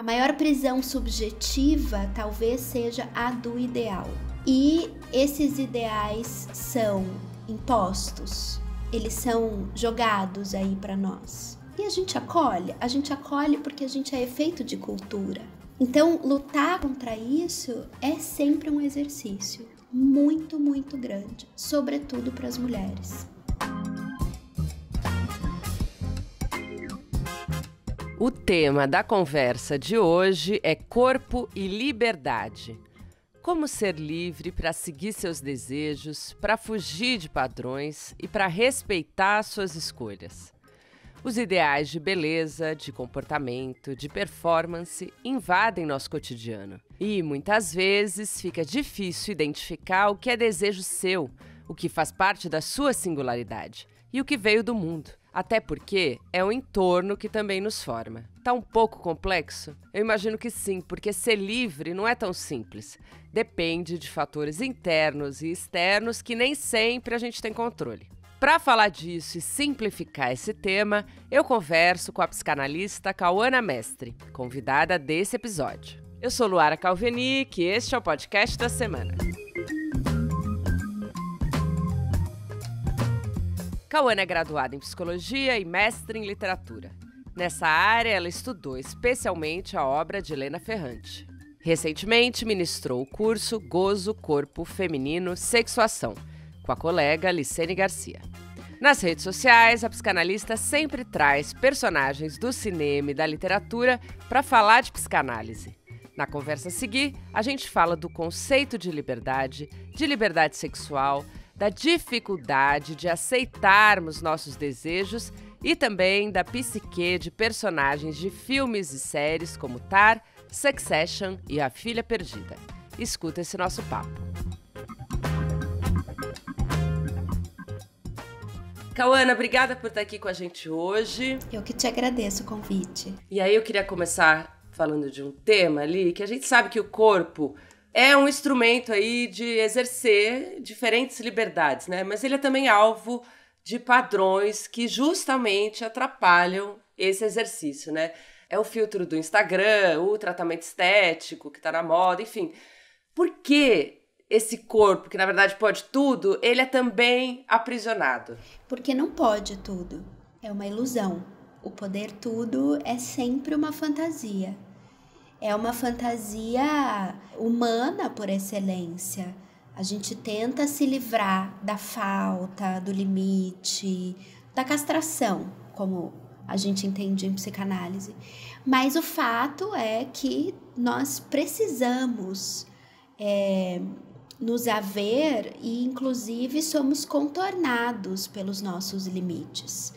maior prisão subjetiva talvez seja a do ideal. E esses ideais são impostos, eles são jogados aí para nós. E a gente acolhe porque a gente é efeito de cultura. Então, lutar contra isso é sempre um exercício muito, muito grande, sobretudo para as mulheres. O tema da conversa de hoje é corpo e liberdade. Como ser livre para seguir seus desejos, para fugir de padrões e para respeitar suas escolhas. Os ideais de beleza, de comportamento, de performance invadem nosso cotidiano. E muitas vezes fica difícil identificar o que é desejo seu, o que faz parte da sua singularidade e o que veio do mundo. Até porque é o entorno que também nos forma. Tá um pouco complexo? Eu imagino que sim, porque ser livre não é tão simples. Depende de fatores internos e externos que nem sempre a gente tem controle. Para falar disso e simplificar esse tema, eu converso com a psicanalista Cauana Mestre, convidada desse episódio. Eu sou Luara Calvenic e este é o podcast da semana. Cauana é graduada em psicologia e mestre em literatura. Nessa área, ela estudou especialmente a obra de Helena Ferrante. Recentemente, ministrou o curso Gozo, Corpo Feminino, Sexuação, com a colega Licene Garcia. Nas redes sociais, a psicanalista sempre traz personagens do cinema e da literatura para falar de psicanálise. Na conversa a seguir, a gente fala do conceito de liberdade sexual, da dificuldade de aceitarmos nossos desejos e também da psique de personagens de filmes e séries como Tar, Succession e A Filha Perdida. Escuta esse nosso papo. Cauana, obrigada por estar aqui com a gente hoje. Eu que te agradeço o convite. E aí eu queria começar falando de um tema ali, que a gente sabe que o corpo é um instrumento aí de exercer diferentes liberdades, né? Mas ele é também alvo de padrões que justamente atrapalham esse exercício, né? É o filtro do Instagram, o tratamento estético que tá na moda, enfim. Por que esse corpo, que na verdade pode tudo, ele é também aprisionado? Porque não pode tudo. É uma ilusão. O poder tudo é sempre uma fantasia. É uma fantasia humana por excelência. A gente tenta se livrar da falta, do limite, da castração, como a gente entende em psicanálise. Mas o fato é que nós precisamos nos haver e, inclusive, somos contornados pelos nossos limites.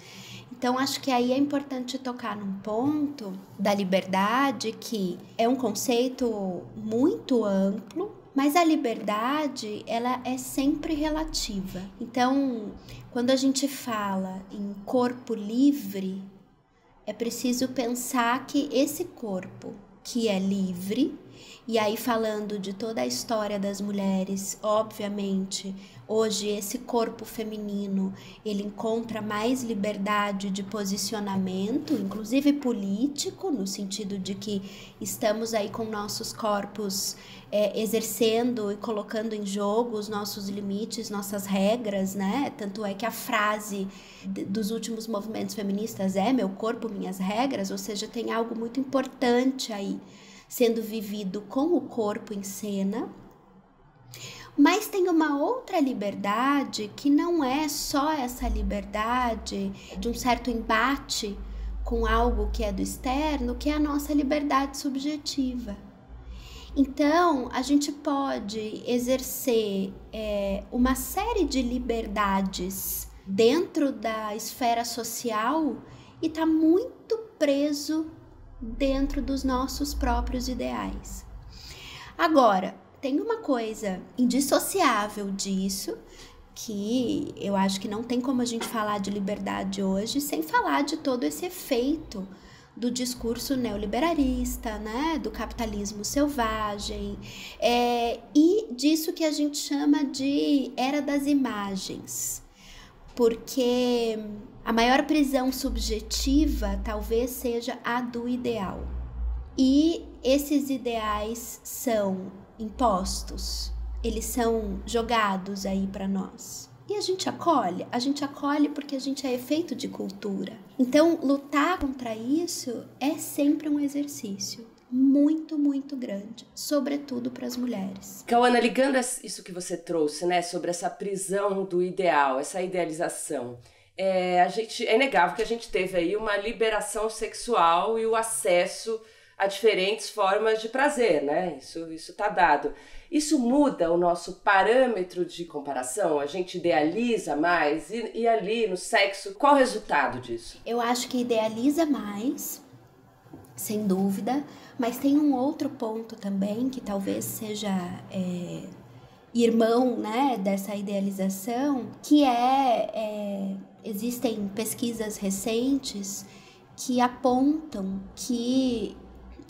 Então, acho que aí é importante tocar num ponto da liberdade, que é um conceito muito amplo, mas a liberdade, ela é sempre relativa. Então, quando a gente fala em corpo livre, é preciso pensar que esse corpo que é livre, e aí falando de toda a história das mulheres, obviamente, hoje esse corpo feminino, ele encontra mais liberdade de posicionamento, inclusive político, no sentido de que estamos aí com nossos corpos exercendo e colocando em jogo os nossos limites, nossas regras, né? Tanto é que a frase dos últimos movimentos feministas é meu corpo, minhas regras, ou seja, tem algo muito importante aí sendo vivido com o corpo em cena. Mas tem uma outra liberdade que não é só essa liberdade de um certo embate com algo que é do externo, que é a nossa liberdade subjetiva. Então, a gente pode exercer uma série de liberdades dentro da esfera social e tá muito preso dentro dos nossos próprios ideais. Agora, tem uma coisa indissociável disso, que eu acho que não tem como a gente falar de liberdade hoje sem falar de todo esse efeito do discurso neoliberalista, né, do capitalismo selvagem, e disso que a gente chama de era das imagens, porque a maior prisão subjetiva talvez seja a do ideal. e esses ideais são impostos, eles são jogados aí para nós. E a gente acolhe porque a gente é efeito de cultura. Então, lutar contra isso é sempre um exercício muito, muito grande, sobretudo para as mulheres. Cauana, ligando isso que você trouxe, né, sobre essa prisão do ideal, essa idealização, é inegável que a gente teve aí uma liberação sexual e o acesso a diferentes formas de prazer, né? Isso tá dado. Isso muda o nosso parâmetro de comparação? A gente idealiza mais? E ali no sexo, qual o resultado disso? Eu acho que idealiza mais, sem dúvida, mas tem um outro ponto também que talvez seja irmão, né, dessa idealização, que existem pesquisas recentes que apontam que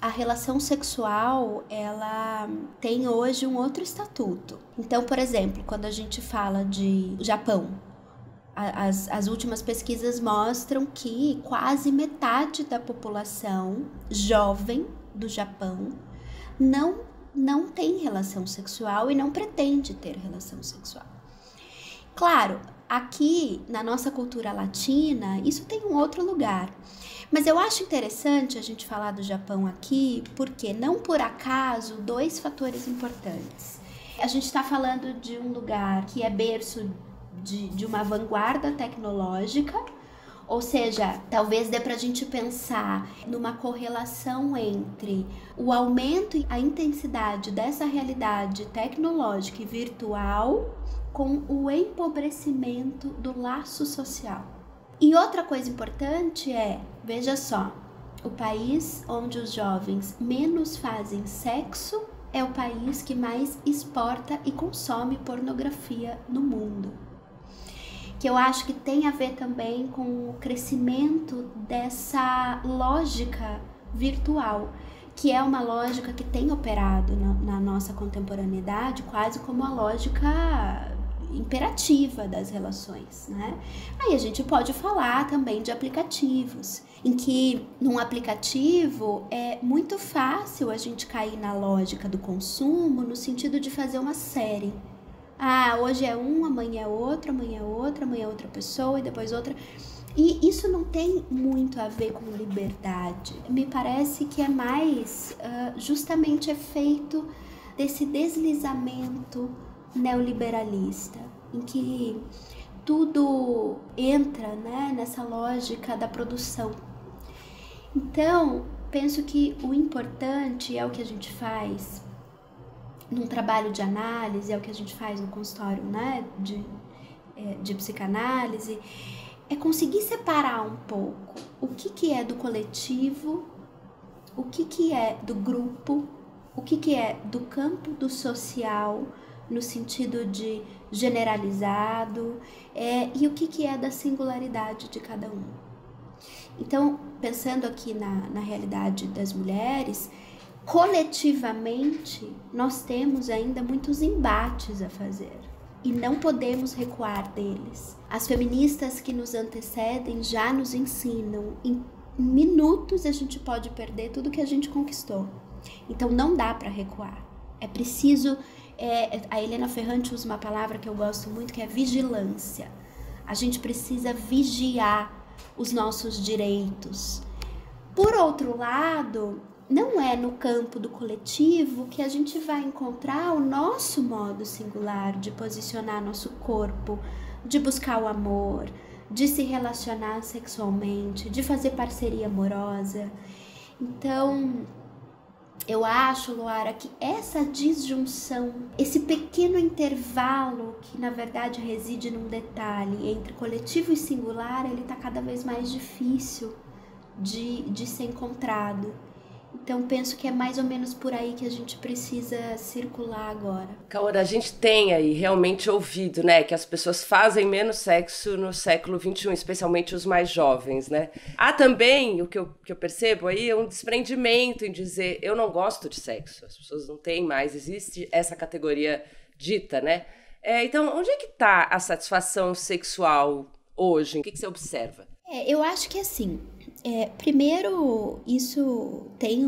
a relação sexual, ela tem hoje um outro estatuto. Então, por exemplo, quando a gente fala de Japão, as últimas pesquisas mostram que quase metade da população jovem do Japão não tem relação sexual e não pretende ter relação sexual. Claro, aqui na nossa cultura latina, isso tem um outro lugar. Mas eu acho interessante a gente falar do Japão aqui, porque não por acaso, 2 fatores importantes. A gente está falando de um lugar que é berço de uma vanguarda tecnológica, ou seja, talvez dê para a gente pensar numa correlação entre o aumento e a intensidade dessa realidade tecnológica e virtual com o empobrecimento do laço social. E outra coisa importante veja só, o país onde os jovens menos fazem sexo é o país que mais exporta e consome pornografia no mundo. Que eu acho que tem a ver também com o crescimento dessa lógica virtual, que é uma lógica que tem operado na nossa contemporaneidade quase como a lógica imperativa das relações, né? Aí a gente pode falar também de aplicativos, em que num aplicativo é muito fácil a gente cair na lógica do consumo no sentido de fazer uma série. Hoje é um, amanhã é outro, amanhã é outra, amanhã é outra pessoa e depois outra. E isso não tem muito a ver com liberdade. Me parece que é mais justamente efeito desse deslizamento neoliberalista, em que tudo entra, né, nessa lógica da produção. Então, penso que o importante é o que a gente faz num trabalho de análise, é o que a gente faz no consultório, né, de psicanálise, é conseguir separar um pouco o que é do coletivo, o que é do grupo, o que é do campo do social, no sentido de generalizado, e o que é da singularidade de cada um. Então, pensando aqui na realidade das mulheres, coletivamente, nós temos ainda muitos embates a fazer e não podemos recuar deles. As feministas que nos antecedem já nos ensinam, em minutos a gente pode perder tudo que a gente conquistou. Então não dá para recuar. É preciso, a Helena Ferrante usa uma palavra que eu gosto muito, que é vigilância. A gente precisa vigiar os nossos direitos. Por outro lado, não é no campo do coletivo que a gente vai encontrar o nosso modo singular de posicionar nosso corpo, de buscar o amor, de se relacionar sexualmente, de fazer parceria amorosa. Então, eu acho, Luara, que essa disjunção, esse pequeno intervalo que na verdade reside num detalhe entre coletivo e singular, ele está cada vez mais difícil de ser encontrado. Então, penso que é mais ou menos por aí que a gente precisa circular agora. Cauana, a gente tem aí realmente ouvido, né, que as pessoas fazem menos sexo no século XXI, especialmente os mais jovens, né? Há também, o que eu percebo aí, é um desprendimento em dizer, eu não gosto de sexo. As pessoas não têm mais, existe essa categoria dita, né? Então, onde é que está a satisfação sexual hoje? O que você observa? Eu acho que assim, Primeiro, isso tem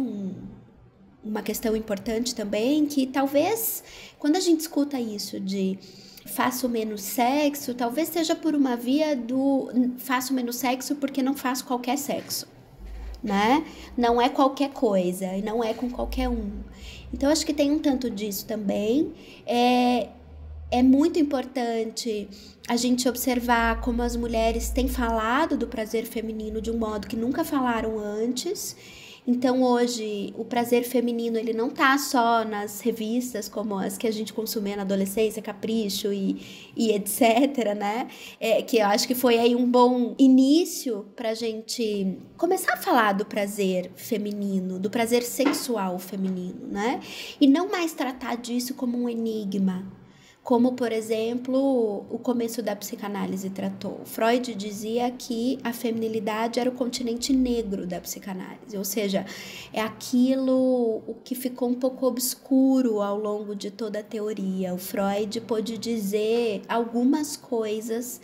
uma questão importante também, que talvez, quando a gente escuta isso de faço menos sexo, talvez seja por uma via do faço menos sexo porque não faço qualquer sexo, né? Não é qualquer coisa e não é com qualquer um. Então, acho que tem um tanto disso também. É muito importante a gente observar como as mulheres têm falado do prazer feminino de um modo que nunca falaram antes. Então, hoje, o prazer feminino, ele não tá só nas revistas como as que a gente consumia na adolescência, Capricho e etc, né? Que eu acho que foi aí um bom início pra gente começar a falar do prazer feminino, do prazer sexual feminino, né? E não mais tratar disso como um enigma, como, por exemplo, o começo da psicanálise tratou. Freud dizia que a feminilidade era o continente negro da psicanálise, ou seja, é aquilo o que ficou um pouco obscuro ao longo de toda a teoria. O Freud pôde dizer algumas coisas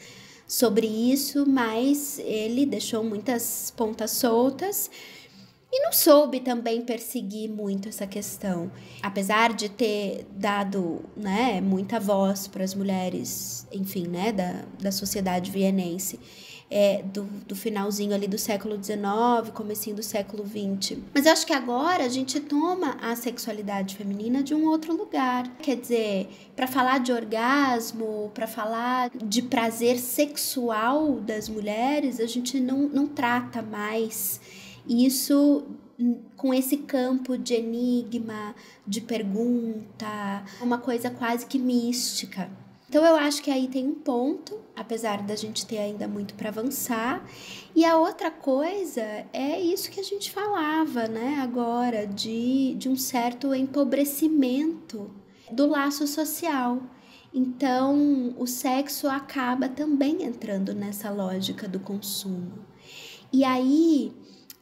sobre isso, mas ele deixou muitas pontas soltas. E não soube também perseguir muito essa questão. Apesar de ter dado, né, muita voz para as mulheres, enfim, né, da sociedade vienense, do finalzinho ali do século XIX, comecinho do século XX. Mas eu acho que agora a gente toma a sexualidade feminina de um outro lugar. Quer dizer, para falar de orgasmo, para falar de prazer sexual das mulheres, a gente não trata mais isso com esse campo de enigma, de pergunta, uma coisa quase que mística. Então eu acho que aí tem um ponto, apesar da gente ter ainda muito para avançar. E a outra coisa é isso que a gente falava, né, agora, de um certo empobrecimento do laço social. Então o sexo acaba também entrando nessa lógica do consumo. E aí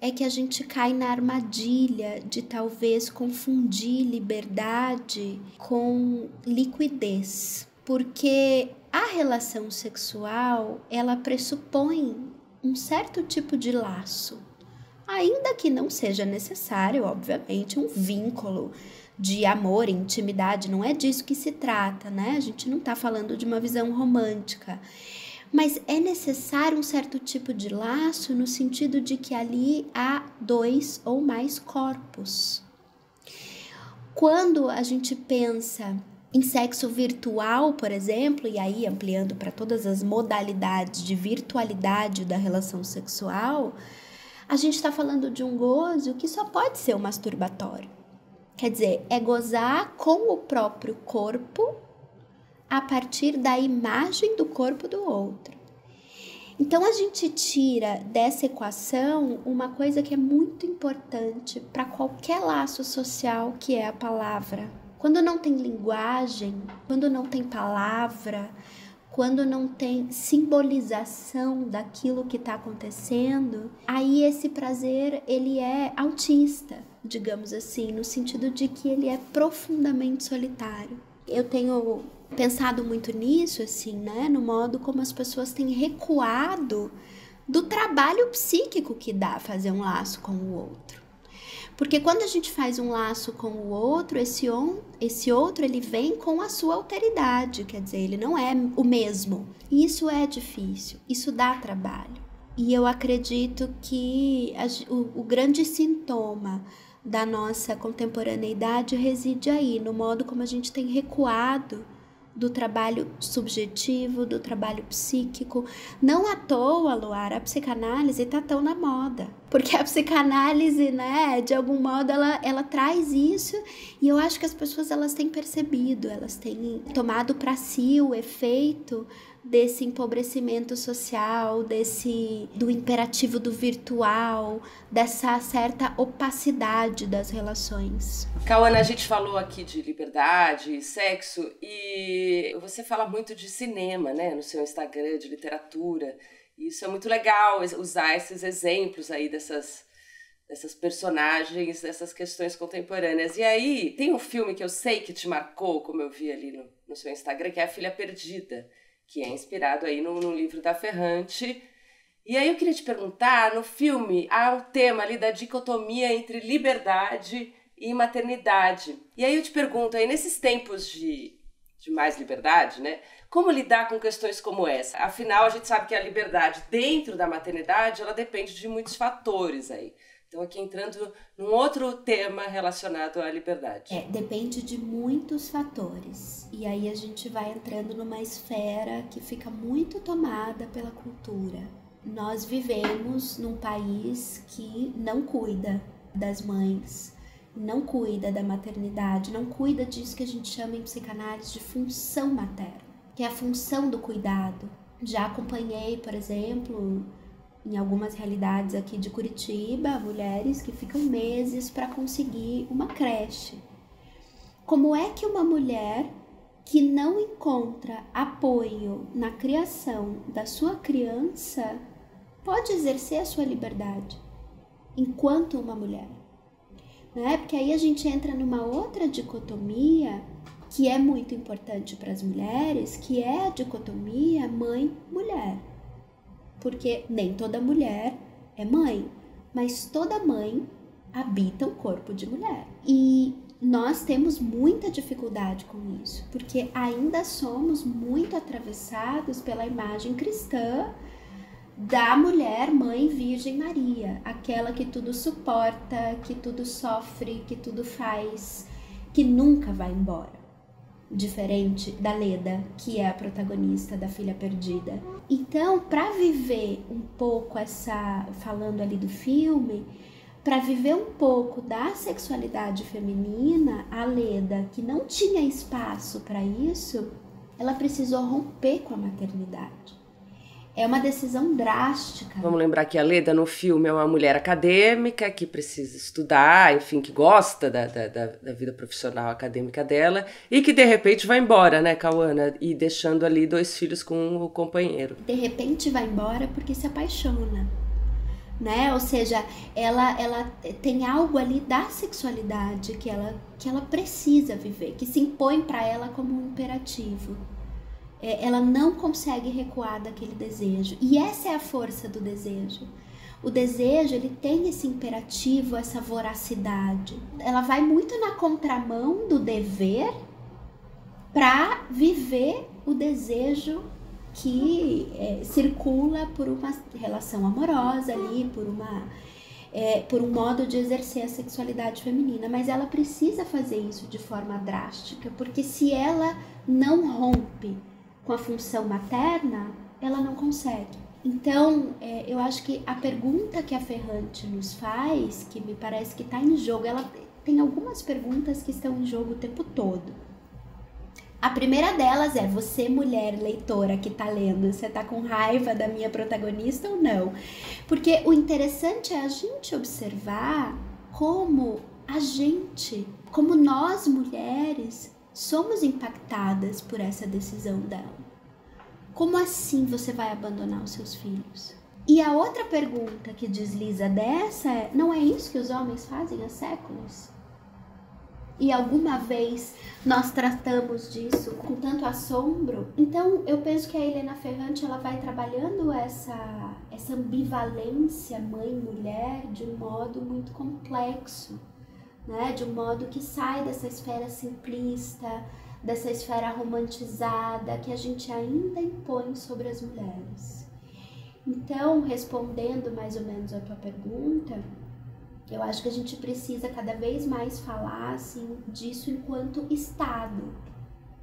é que a gente cai na armadilha de talvez confundir liberdade com liquidez. Porque a relação sexual, ela pressupõe um certo tipo de laço. Ainda que não seja necessário, obviamente, um vínculo de amor e intimidade. Não é disso que se trata, né? A gente não está falando de uma visão romântica. Mas é necessário um certo tipo de laço no sentido de que ali há 2 ou mais corpos. Quando a gente pensa em sexo virtual, por exemplo, e aí ampliando para todas as modalidades de virtualidade da relação sexual, a gente está falando de um gozo que só pode ser o masturbatório. Quer dizer, é gozar com o próprio corpo a partir da imagem do corpo do outro. Então a gente tira dessa equação uma coisa que é muito importante para qualquer laço social, que é a palavra. Quando não tem linguagem, quando não tem palavra, quando não tem simbolização daquilo que está acontecendo, aí esse prazer ele é autista, digamos assim, no sentido de que ele é profundamente solitário. Eu tenho pensado muito nisso, assim, né? No modo como as pessoas têm recuado do trabalho psíquico que dá fazer um laço com o outro. Porque quando a gente faz um laço com o outro, esse outro ele vem com a sua alteridade, quer dizer, ele não é o mesmo. E isso é difícil, isso dá trabalho. E eu acredito que o grande sintoma da nossa contemporaneidade reside aí, no modo como a gente tem recuado do trabalho subjetivo, do trabalho psíquico. Não à toa, Luara, a psicanálise está tão na moda. Porque a psicanálise, né, de algum modo, ela traz isso, e eu acho que as pessoas elas têm percebido, elas têm tomado para si o efeito desse empobrecimento social, do imperativo do virtual, dessa certa opacidade das relações. Cauana, a gente falou aqui de liberdade, sexo, e você fala muito de cinema, né, no seu Instagram, de literatura. E isso é muito legal, usar esses exemplos aí dessas personagens, dessas questões contemporâneas. E aí, tem um filme que eu sei que te marcou, como eu vi ali no seu Instagram, que é A Filha Perdida, que é inspirado aí num livro da Ferrante. E aí eu queria te perguntar, no filme há um tema ali da dicotomia entre liberdade e maternidade. E aí eu te pergunto, aí nesses tempos de mais liberdade, né? Como lidar com questões como essa? Afinal, a gente sabe que a liberdade dentro da maternidade, ela depende de muitos fatores aí. Então aqui entrando num outro tema relacionado à liberdade. Depende de muitos fatores. E aí a gente vai entrando numa esfera que fica muito tomada pela cultura. Nós vivemos num país que não cuida das mães, não cuida da maternidade, não cuida disso que a gente chama em psicanálise de função materna, que é a função do cuidado. Já acompanhei, por exemplo, em algumas realidades aqui de Curitiba, mulheres que ficam meses para conseguir uma creche. Como é que uma mulher que não encontra apoio na criação da sua criança pode exercer a sua liberdade enquanto uma mulher? Né? Porque aí a gente entra numa outra dicotomia que é muito importante para as mulheres, que é a dicotomia mãe-mulher. Porque nem toda mulher é mãe, mas toda mãe habita um corpo de mulher. E nós temos muita dificuldade com isso, porque ainda somos muito atravessados pela imagem cristã da mulher mãe Virgem Maria, aquela que tudo suporta, que tudo sofre, que tudo faz, que nunca vai embora. Diferente da Leda, que é a protagonista da Filha Perdida. Então, para viver um pouco falando ali do filme, para viver um pouco da sexualidade feminina, a Leda, que não tinha espaço para isso, ela precisou romper com a maternidade. É uma decisão drástica. Vamos lembrar que a Leda no filme é uma mulher acadêmica que precisa estudar, enfim, que gosta da vida profissional acadêmica dela e que de repente vai embora, né, Cauana? E deixando ali 2 filhos com o companheiro. De repente vai embora porque se apaixona, né? Ou seja, ela tem algo ali da sexualidade que ela precisa viver, que se impõe para ela como um imperativo. Ela não consegue recuar daquele desejo. E essa é a força do desejo. O desejo, ele tem esse imperativo, essa voracidade. Ela vai muito na contramão do dever para viver o desejo que circula por uma relação amorosa ali, por um modo de exercer a sexualidade feminina. Mas ela precisa fazer isso de forma drástica, porque se ela não rompe com a função materna, ela não consegue. Então, eu acho que a pergunta que a Ferrante nos faz, que me parece que está em jogo, ela tem algumas perguntas que estão em jogo o tempo todo. A primeira delas é, você mulher leitora que está lendo, você está com raiva da minha protagonista ou não? Porque o interessante é a gente observar como nós mulheres somos impactadas por essa decisão dela. Como assim você vai abandonar os seus filhos? E a outra pergunta que desliza dessa é, não é isso que os homens fazem há séculos? E alguma vez nós tratamos disso com tanto assombro? Então eu penso que a Helena Ferrante ela vai trabalhando essa ambivalência mãe-mulher de um modo muito complexo, né? De um modo que sai dessa esfera simplista, dessa esfera romantizada que a gente ainda impõe sobre as mulheres. Então, respondendo mais ou menos a tua pergunta, eu acho que a gente precisa cada vez mais falar assim, disso enquanto Estado.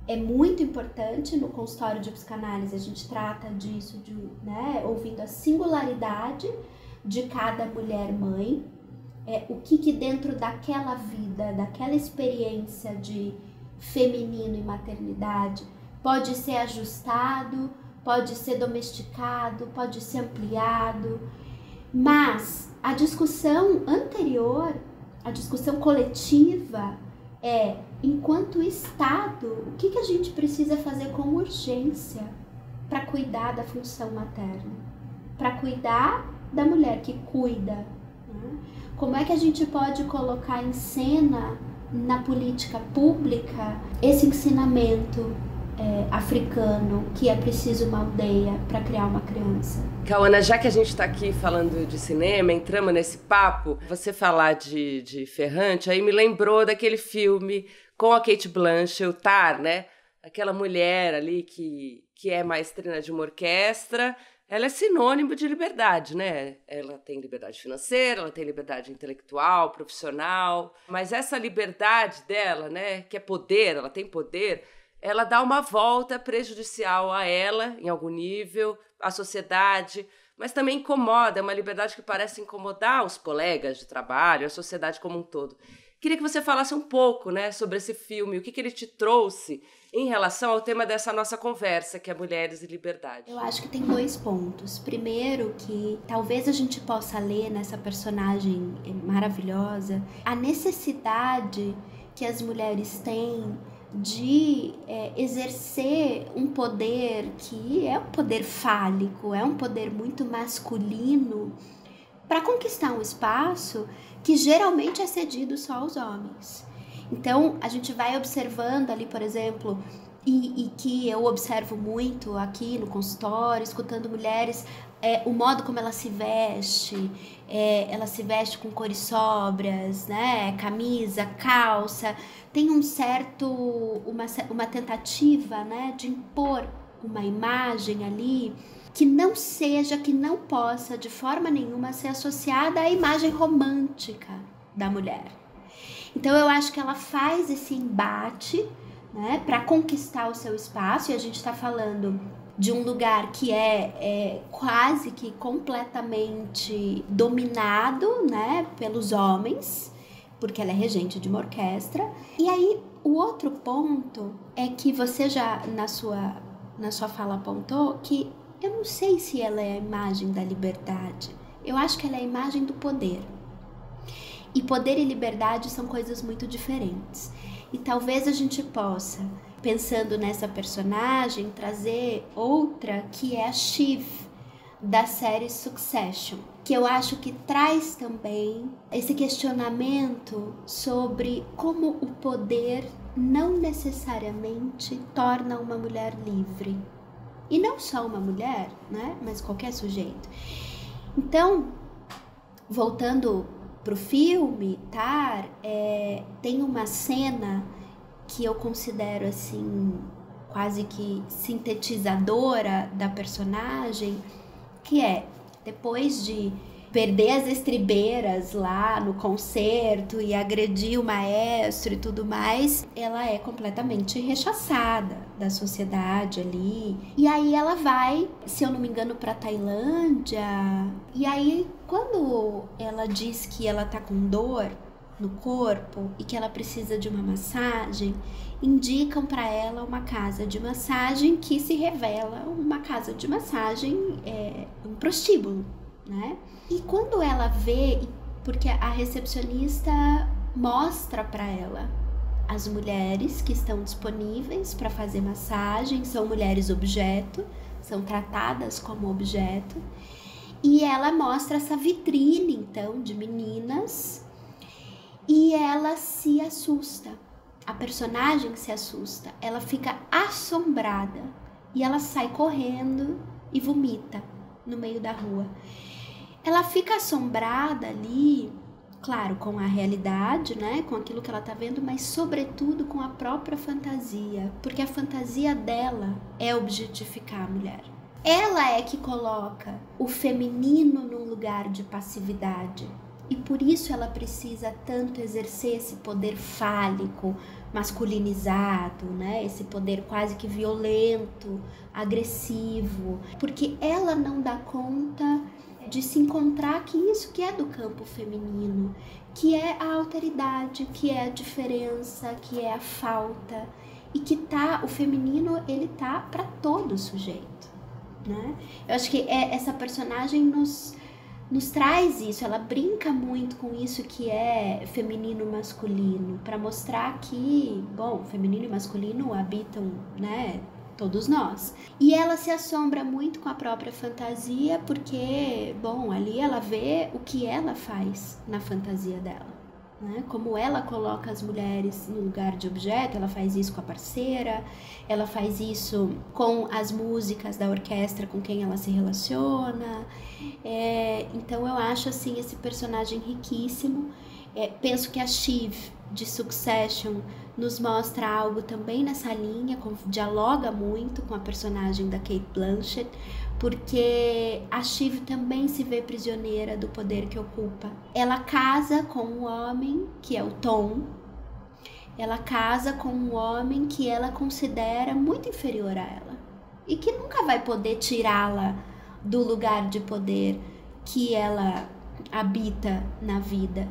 É muito importante no consultório de psicanálise, a gente trata disso, ouvindo a singularidade de cada mulher mãe, o que dentro daquela vida, daquela experiência de feminino e maternidade pode ser ajustado, pode ser domesticado, pode ser ampliado, mas a discussão anterior, a discussão coletiva é, enquanto Estado, o que a gente precisa fazer com urgência para cuidar da função materna, para cuidar da mulher que cuida, né? Como é que a gente pode colocar em cena na política pública esse ensinamento africano que é preciso uma aldeia para criar uma criança. Cauana, já que a gente está aqui falando de cinema, entramos nesse papo, você falar de Ferrante, aí me lembrou daquele filme com a Cate Blanchett, o Tar, né? Aquela mulher ali que é maestrina de uma orquestra, ela é sinônimo de liberdade, né? Ela tem liberdade financeira, ela tem liberdade intelectual, profissional, mas essa liberdade dela, né, que é poder, ela tem poder, ela dá uma volta prejudicial a ela, em algum nível, à sociedade, mas também incomoda, é uma liberdade que parece incomodar os colegas de trabalho, a sociedade como um todo. Queria que você falasse um pouco, né, sobre esse filme, o que ele te trouxe em relação ao tema dessa nossa conversa, que é Mulheres e Liberdade. Eu acho que tem 2 pontos. Primeiro, que talvez a gente possa ler nessa personagem maravilhosa a necessidade que as mulheres têm de exercer um poder que é um poder fálico, é um poder muito masculino, para conquistar um espaço que geralmente é cedido só aos homens. Então, a gente vai observando ali, por exemplo, e que eu observo muito aqui no consultório, escutando mulheres, o modo como ela se veste com cores sóbrias, né? Camisa, calça, tem uma tentativa, né, de impor uma imagem ali que não possa de forma nenhuma ser associada à imagem romântica da mulher. Então eu acho que ela faz esse embate, né, para conquistar o seu espaço, e a gente está falando de um lugar que é quase que completamente dominado, né, pelos homens, porque ela é regente de uma orquestra. E aí o outro ponto é que você já na sua fala apontou que eu não sei se ela é a imagem da liberdade, eu acho que ela é a imagem do poder. E poder e liberdade são coisas muito diferentes. E talvez a gente possa, pensando nessa personagem, trazer outra que é a Shiv, da série Succession, que eu acho que traz também esse questionamento sobre como o poder não necessariamente torna uma mulher livre. E não só uma mulher, né? Mas qualquer sujeito. Então, voltando pro filme, Tar, tem uma cena que eu considero assim, quase que sintetizadora da personagem, que é, depois de perder as estribeiras lá no concerto e agredir o maestro e tudo mais, ela é completamente rechaçada da sociedade ali. E aí ela vai, se eu não me engano, pra Tailândia. E aí, quando ela diz que ela tá com dor no corpo e que ela precisa de uma massagem, indicam para ela uma casa de massagem que se revela uma casa de massagem, um prostíbulo, né? E quando ela vê, porque a recepcionista mostra para ela as mulheres que estão disponíveis para fazer massagem, são mulheres objeto, são tratadas como objeto, e ela mostra essa vitrine, então, de meninas, e ela se assusta. A personagem se assusta, ela fica assombrada e ela sai correndo e vomita no meio da rua. Ela fica assombrada ali, claro, com a realidade, né, com aquilo que ela tá vendo, mas sobretudo com a própria fantasia, porque a fantasia dela é objetificar a mulher. Ela é que coloca o feminino num lugar de passividade. E por isso ela precisa tanto exercer esse poder fálico, masculinizado, né? Esse poder quase que violento, agressivo, porque ela não dá conta de se encontrar que isso que é do campo feminino, que é a alteridade, que é a diferença, que é a falta, e que o feminino, ele tá para todo sujeito, né? Eu acho que essa personagem nos traz isso, ela brinca muito com isso que é feminino e masculino, para mostrar que, bom, feminino e masculino habitam, né, todos nós. E ela se assombra muito com a própria fantasia, porque, bom, ali ela vê o que ela faz na fantasia dela, né? Como ela coloca as mulheres no lugar de objeto, ela faz isso com a parceira, ela faz isso com as músicas da orquestra com quem ela se relaciona. Então eu acho assim esse personagem riquíssimo. Penso que a Shiv de Succession nos mostra algo também nessa linha, dialoga muito com a personagem da Cate Blanchett, porque a Shiv também se vê prisioneira do poder que ocupa. Ela casa com um homem, que é o Tom, ela casa com um homem que ela considera muito inferior a ela e que nunca vai poder tirá-la do lugar de poder que ela habita na vida.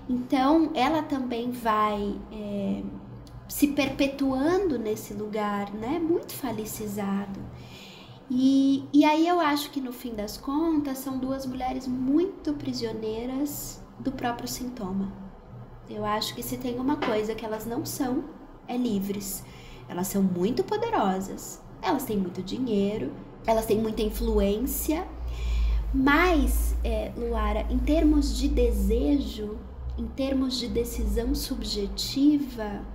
Então, ela também vai se perpetuando nesse lugar, né, muito falicizado. E aí eu acho que no fim das contas são duas mulheres muito prisioneiras do próprio sintoma. Eu acho que se tem uma coisa que elas não são, é livres. Elas são muito poderosas, elas têm muito dinheiro, elas têm muita influência, mas, Luara, em termos de desejo, em termos de decisão subjetiva,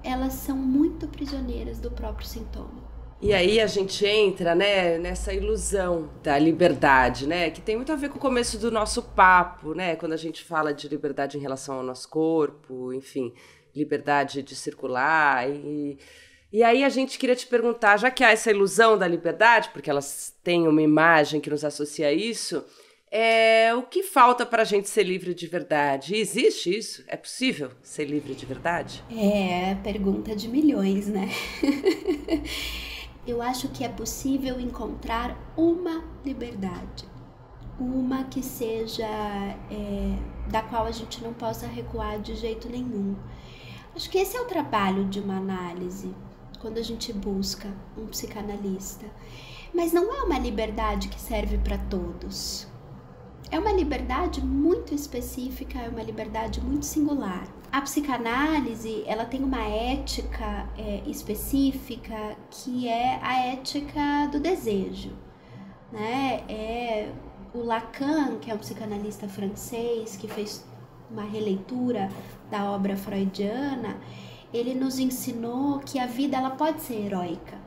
elas são muito prisioneiras do próprio sintoma. E aí a gente entra, né, nessa ilusão da liberdade, né, que tem muito a ver com o começo do nosso papo, né, quando a gente fala de liberdade em relação ao nosso corpo, enfim, liberdade de circular. E aí a gente queria te perguntar, já que há essa ilusão da liberdade, porque elas têm uma imagem que nos associa a isso, o que falta para a gente ser livre de verdade? Existe isso? É possível ser livre de verdade? Pergunta de milhões, né? Eu acho que é possível encontrar uma liberdade, uma que seja da qual a gente não possa recuar de jeito nenhum. Acho que esse é o trabalho de uma análise, quando a gente busca um psicanalista. Mas não é uma liberdade que serve para todos. É uma liberdade muito específica, é uma liberdade muito singular. A psicanálise, ela tem uma ética específica, que é a ética do desejo, né? O Lacan, que é um psicanalista francês, que fez uma releitura da obra freudiana, ele nos ensinou que a vida ela pode ser heróica.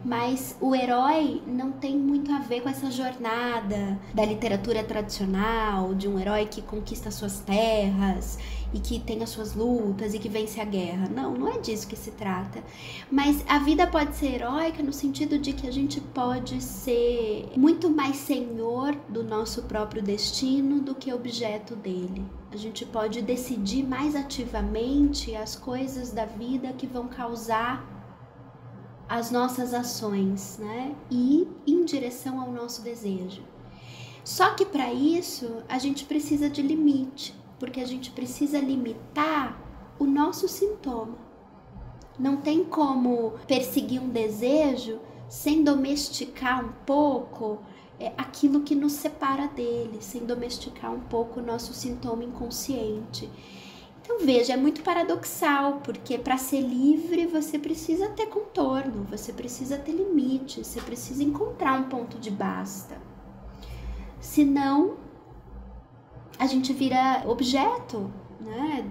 Mas o herói não tem muito a ver com essa jornada da literatura tradicional, de um herói que conquista suas terras e que tem as suas lutas e que vence a guerra. Não é disso que se trata. Mas a vida pode ser heróica no sentido de que a gente pode ser muito mais senhor do nosso próprio destino do que objeto dele. A gente pode decidir mais ativamente as coisas da vida que vão causar as nossas ações, né? E em direção ao nosso desejo. Só que para isso a gente precisa de limite, porque a gente precisa limitar o nosso sintoma. Não tem como perseguir um desejo sem domesticar um pouco aquilo que nos separa dele, sem domesticar um pouco o nosso sintoma inconsciente. Então veja, é muito paradoxal, porque para ser livre você precisa ter contorno, você precisa ter limite, você precisa encontrar um ponto de basta. Senão, a gente vira objeto, né,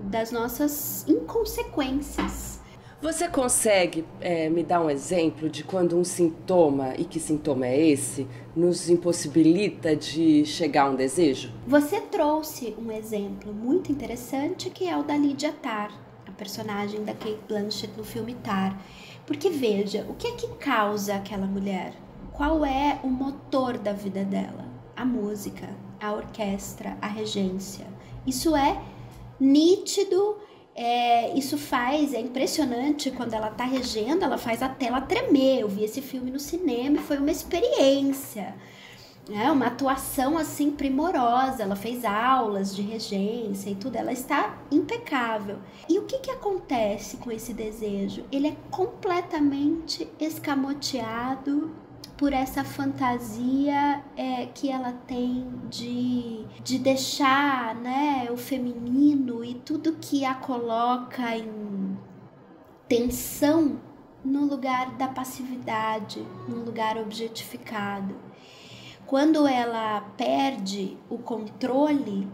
das nossas inconsequências. Você consegue me dar um exemplo de quando um sintoma, e que sintoma é esse, nos impossibilita de chegar a um desejo? Você trouxe um exemplo muito interessante, que é o da Lydia Tarr, a personagem da Cate Blanchett no filme Tar. Porque veja, o que é que causa aquela mulher? Qual é o motor da vida dela? A música, a orquestra, a regência. Isso é nítido. É impressionante quando ela tá regendo, ela faz a tela tremer. Eu vi esse filme no cinema e foi uma experiência, uma atuação assim primorosa. Ela fez aulas de regência e tudo, ela está impecável. E o que acontece com esse desejo? Ele é completamente escamoteado por essa fantasia que ela tem de deixar, né, o feminino e tudo que a coloca em tensão no lugar da passividade, num lugar objetificado. Quando ela perde o controle,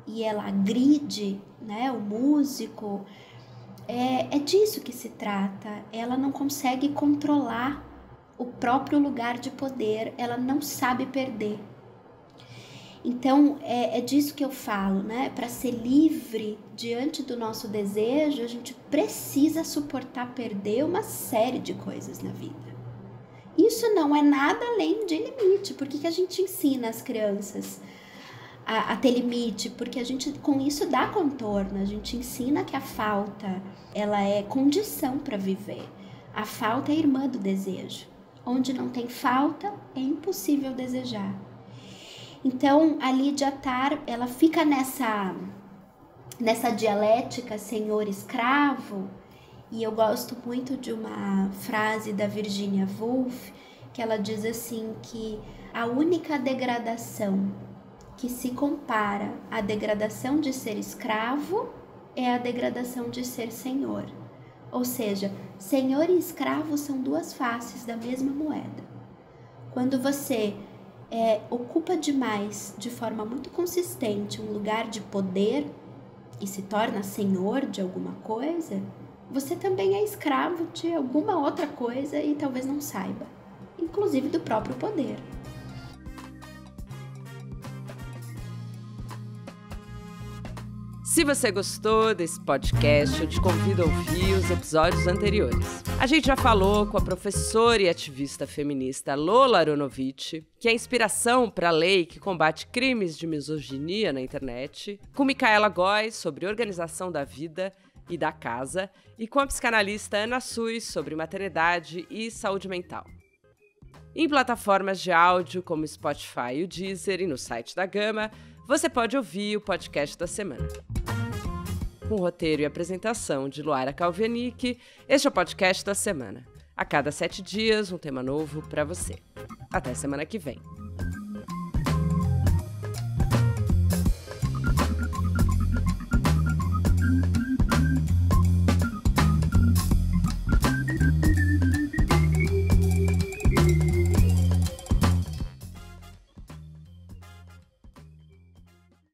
e ela agride, né, o músico, é disso que se trata. Ela não consegue controlar o próprio lugar de poder, ela não sabe perder. Então, é disso que eu falo, né? Para ser livre diante do nosso desejo, a gente precisa suportar perder uma série de coisas na vida. Isso não é nada além de limite. Por que a gente ensina as crianças a ter limite? Porque a gente, com isso, dá contorno. A gente ensina que a falta, ela é condição para viver. A falta é irmã do desejo. Onde não tem falta, é impossível desejar. Então, a Lídia Attar, ela fica nessa dialética senhor-escravo, e eu gosto muito de uma frase da Virginia Woolf, que ela diz assim, que a única degradação que se compara à degradação de ser escravo é a degradação de ser senhor. Ou seja, senhor e escravo são duas faces da mesma moeda. Quando você ocupa demais, de forma muito consistente, um lugar de poder e se torna senhor de alguma coisa, você também é escravo de alguma outra coisa e talvez não saiba, inclusive do próprio poder. Se você gostou desse podcast, eu te convido a ouvir os episódios anteriores. A gente já falou com a professora e ativista feminista Lola Aronovitch, que é a inspiração para a lei que combate crimes de misoginia na internet, com Micaela Góes sobre organização da vida e da casa, e com a psicanalista Ana Suis sobre maternidade e saúde mental. Em plataformas de áudio como Spotify e o Deezer e no site da Gama, você pode ouvir o podcast da semana. Com roteiro e apresentação de Luara Calvenic, este é o podcast da semana. A cada 7 dias, um tema novo para você. Até semana que vem.